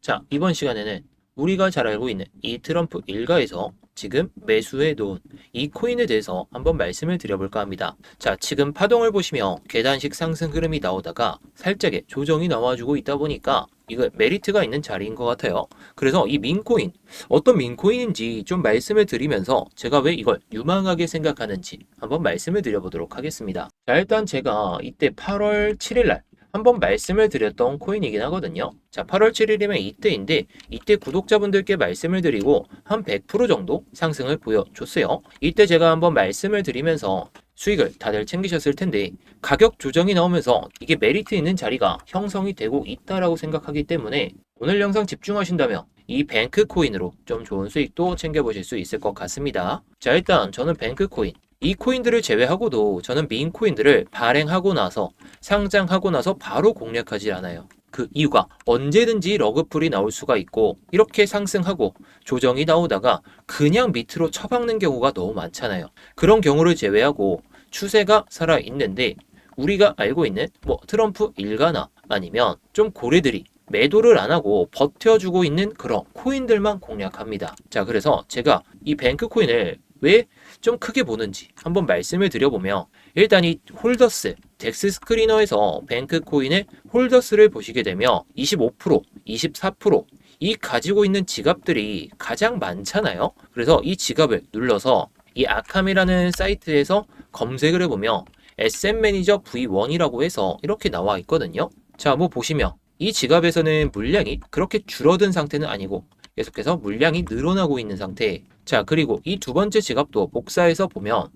자, 이번 시간에는 우리가 잘 알고 있는 이 트럼프 일가에서 지금 매수해 놓은 이 코인에 대해서 한번 말씀을 드려볼까 합니다. 자, 지금 파동을 보시면 계단식 상승 흐름이 나오다가 살짝의 조정이 나와주고 있다 보니까 이거 메리트가 있는 자리인 것 같아요. 그래서 이 민코인, 어떤 민코인인지 좀 말씀을 드리면서 제가 왜 이걸 유망하게 생각하는지 한번 말씀을 드려보도록 하겠습니다. 자, 일단 제가 이때 8월 7일 날 한번 말씀을 드렸던 코인이긴 하거든요. 자, 8월 7일이면 이때인데 이때 구독자분들께 말씀을 드리고 한 100% 정도 상승을 보여줬어요. 이때 제가 한번 말씀을 드리면서 수익을 다들 챙기셨을 텐데 가격 조정이 나오면서 이게 메리트 있는 자리가 형성이 되고 있다라고 생각하기 때문에 오늘 영상 집중하신다면 이 뱅크 코인으로 좀 좋은 수익도 챙겨보실 수 있을 것 같습니다. 자, 일단 저는 뱅크 코인 이 코인들을 제외하고도 저는 민 코인들을 발행하고 나서 상장하고 나서 바로 공략하지 않아요. 그 이유가 언제든지 러그풀이 나올 수가 있고 이렇게 상승하고 조정이 나오다가 그냥 밑으로 처박는 경우가 너무 많잖아요. 그런 경우를 제외하고 추세가 살아있는데 우리가 알고 있는 뭐 트럼프 일가나 아니면 좀 고래들이 매도를 안 하고 버텨주고 있는 그런 코인들만 공략합니다. 자, 그래서 제가 이 뱅크 코인을 왜 좀 크게 보는지 한번 말씀을 드려보면 일단 이 홀더스, 덱스 스크리너에서 뱅크 코인의 홀더스를 보시게 되면 25%, 24%이 가지고 있는 지갑들이 가장 많잖아요. 그래서 이 지갑을 눌러서 이 아캄이라는 사이트에서 검색을 해보면 SM 매니저 V1이라고 해서 이렇게 나와 있거든요. 자, 뭐 보시면 이 지갑에서는 물량이 그렇게 줄어든 상태는 아니고 계속해서 물량이 늘어나고 있는 상태. 자, 그리고 이 두 번째 지갑도 복사해서 보면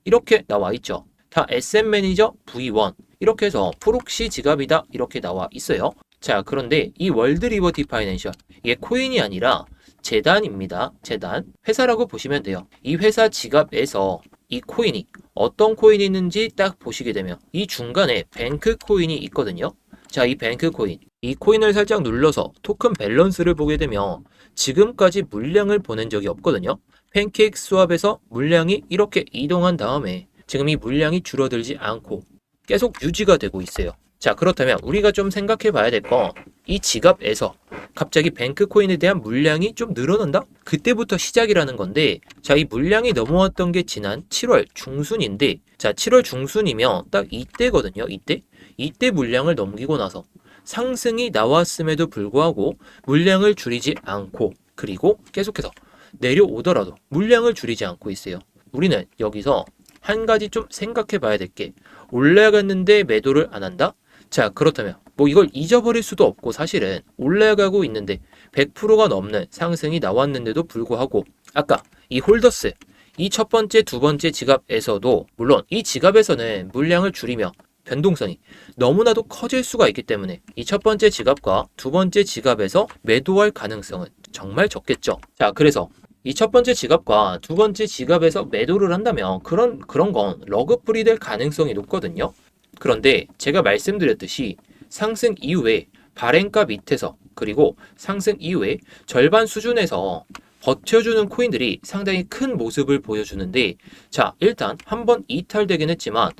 이렇게 나와 있죠. 다 SM 매니저 V1 이렇게 해서 프록시 지갑이다 이렇게 나와 있어요. 자, 그런데 이 월드 리버티 파이낸셜 이게 코인이 아니라 재단입니다. 재단 회사라고 보시면 돼요. 이 회사 지갑에서 이 코인이 어떤 코인이 있는지 딱 보시게 되면 이 중간에 뱅크 코인이 있거든요. 자, 이 뱅크 코인 이 코인을 살짝 눌러서 토큰 밸런스를 보게 되면 지금까지 물량을 보낸 적이 없거든요. 팬케이크 스왑에서 물량이 이렇게 이동한 다음에 지금 이 물량이 줄어들지 않고 계속 유지가 되고 있어요. 자, 그렇다면 우리가 좀 생각해 봐야 될 건 이 지갑에서 갑자기 뱅크 코인에 대한 물량이 좀 늘어난다? 그때부터 시작이라는 건데 자, 이 물량이 넘어왔던 게 지난 7월 중순인데 자, 7월 중순이면 딱 이때거든요. 이때 물량을 넘기고 나서 상승이 나왔음에도 불구하고 물량을 줄이지 않고 그리고 계속해서 내려오더라도 물량을 줄이지 않고 있어요. 우리는 여기서 한 가지 좀 생각해 봐야 될 게 올라갔는데 매도를 안 한다? 자, 그렇다면 뭐 이걸 잊어버릴 수도 없고 사실은 올라가고 있는데 100%가 넘는 상승이 나왔는데도 불구하고 아까 이 홀더스 이 첫 번째, 두 번째 지갑에서도 물론 이 지갑에서는 물량을 줄이며 변동성이 너무나도 커질 수가 있기 때문에 이 첫 번째 지갑과 두 번째 지갑에서 매도할 가능성은 정말 적겠죠. 자, 그래서 이 첫 번째 지갑과 두 번째 지갑에서 매도를 한다면 그런 건 러그풀이 될 가능성이 높거든요. 그런데 제가 말씀드렸듯이 상승 이후에 발행가 밑에서 그리고 상승 이후에 절반 수준에서 버텨주는 코인들이 상당히 큰 모습을 보여주는데 자, 일단 한번 이탈되긴 했지만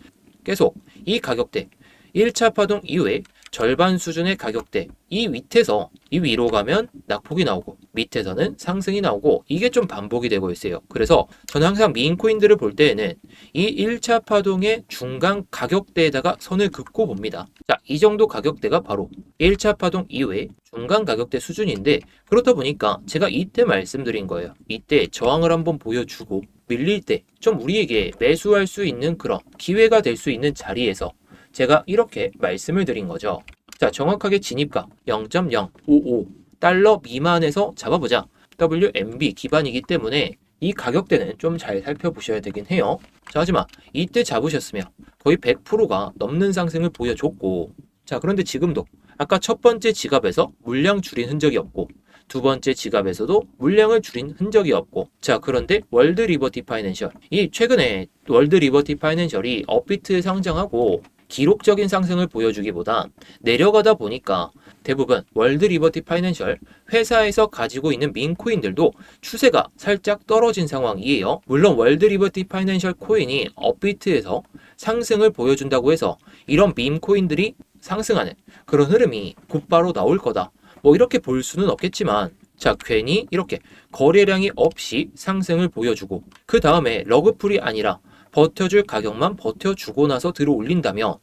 계속 이 가격대 1차 파동 이후에 절반 수준의 가격대 이 밑에서 이 위로 가면 낙폭이 나오고 밑에서는 상승이 나오고 이게 좀 반복이 되고 있어요. 그래서 저는 항상 민코인들을 볼 때에는 이 1차 파동의 중간 가격대에다가 선을 긋고 봅니다. 자, 이 정도 가격대가 바로 1차 파동 이후에 중간 가격대 수준인데 그렇다 보니까 제가 이때 말씀드린 거예요. 이때 저항을 한번 보여주고 밀릴 때 좀 우리에게 매수할 수 있는 그런 기회가 될 수 있는 자리에서 제가 이렇게 말씀을 드린 거죠. 자, 정확하게 진입가 0.055 달러 미만에서 잡아보자. WMB 기반이기 때문에 이 가격대는 좀 잘 살펴보셔야 되긴 해요. 자, 하지만 이때 잡으셨으면 거의 100%가 넘는 상승을 보여줬고 자, 그런데 지금도 아까 첫 번째 지갑에서 물량 줄인 흔적이 없고 두 번째 지갑에서도 물량을 줄인 흔적이 없고 자, 그런데 월드 리버티 파이낸셜 이 최근에 월드 리버티 파이낸셜이 업비트에 상장하고 기록적인 상승을 보여주기보다 내려가다 보니까 대부분 월드 리버티 파이낸셜 회사에서 가지고 있는 민코인들도 추세가 살짝 떨어진 상황이에요. 물론 월드 리버티 파이낸셜 코인이 업비트에서 상승을 보여준다고 해서 이런 민코인들이 상승하는 그런 흐름이 곧바로 나올 거다. 뭐 이렇게 볼 수는 없겠지만 자, 괜히 이렇게 거래량이 없이 상승을 보여주고 그 다음에 러그풀이 아니라 버텨줄 가격만 버텨주고 나서 들어 올린다면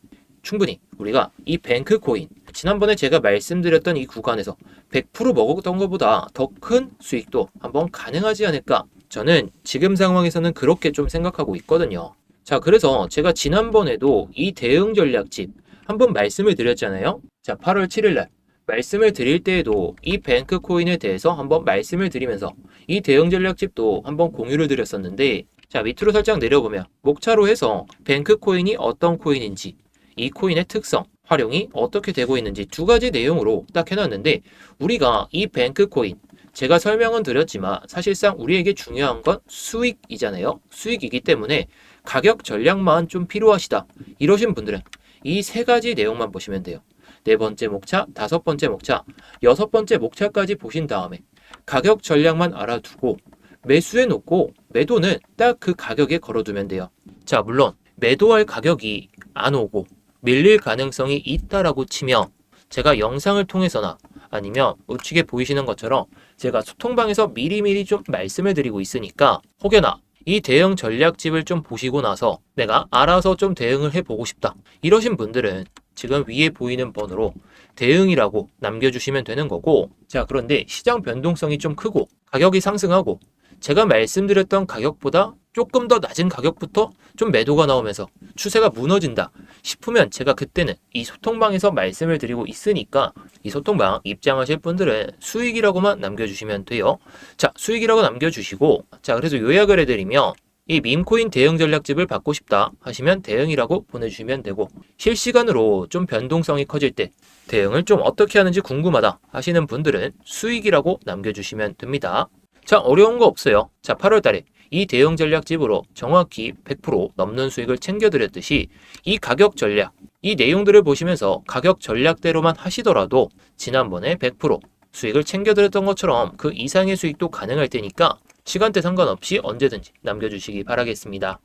충분히 우리가 이 뱅크코인 지난번에 제가 말씀드렸던 이 구간에서 100% 먹었던 것보다 더 큰 수익도 한번 가능하지 않을까? 저는 지금 상황에서는 그렇게 좀 생각하고 있거든요. 자, 그래서 제가 지난번에도 이 대응 전략집 한번 말씀을 드렸잖아요. 자, 8월 7일 날 말씀을 드릴 때에도 이 뱅크코인에 대해서 한번 말씀을 드리면서 이 대응 전략집도 한번 공유를 드렸었는데 자, 밑으로 살짝 내려보면 목차로 해서 뱅크코인이 어떤 코인인지 이 코인의 특성, 활용이 어떻게 되고 있는지 두 가지 내용으로 딱 해놨는데 우리가 이 뱅크코인 제가 설명은 드렸지만 사실상 우리에게 중요한 건 수익이잖아요. 수익이기 때문에 가격 전략만 좀 필요하시다. 이러신 분들은 이 세 가지 내용만 보시면 돼요. 네 번째 목차, 다섯 번째 목차, 여섯 번째 목차까지 보신 다음에 가격 전략만 알아두고 매수해 놓고 매도는 딱 그 가격에 걸어두면 돼요. 자, 물론 매도할 가격이 안 오고 밀릴 가능성이 있다라고 치면 제가 영상을 통해서나 아니면 우측에 보이시는 것처럼 제가 소통방에서 미리미리 좀 말씀을 드리고 있으니까 혹여나 이 대응 전략집을 좀 보시고 나서 내가 알아서 좀 대응을 해보고 싶다. 이러신 분들은 지금 위에 보이는 번호로 대응이라고 남겨주시면 되는 거고 자, 그런데 시장 변동성이 좀 크고 가격이 상승하고 제가 말씀드렸던 가격보다 조금 더 낮은 가격부터 좀 매도가 나오면서 추세가 무너진다 싶으면 제가 그때는 이 소통방에서 말씀을 드리고 있으니까 이 소통방 입장하실 분들은 수익이라고만 남겨주시면 돼요. 자, 수익이라고 남겨주시고 자, 그래서 요약을 해드리면 이 밈코인 대응 전략집을 받고 싶다 하시면 대응이라고 보내주시면 되고 실시간으로 좀 변동성이 커질 때 대응을 좀 어떻게 하는지 궁금하다 하시는 분들은 수익이라고 남겨주시면 됩니다. 자, 어려운 거 없어요. 자, 8월 달에 이 대응 전략집으로 정확히 100% 넘는 수익을 챙겨드렸듯이 이 가격 전략, 이 내용들을 보시면서 가격 전략대로만 하시더라도 지난번에 100% 수익을 챙겨드렸던 것처럼 그 이상의 수익도 가능할 테니까 시간대 상관없이 언제든지 남겨주시기 바라겠습니다.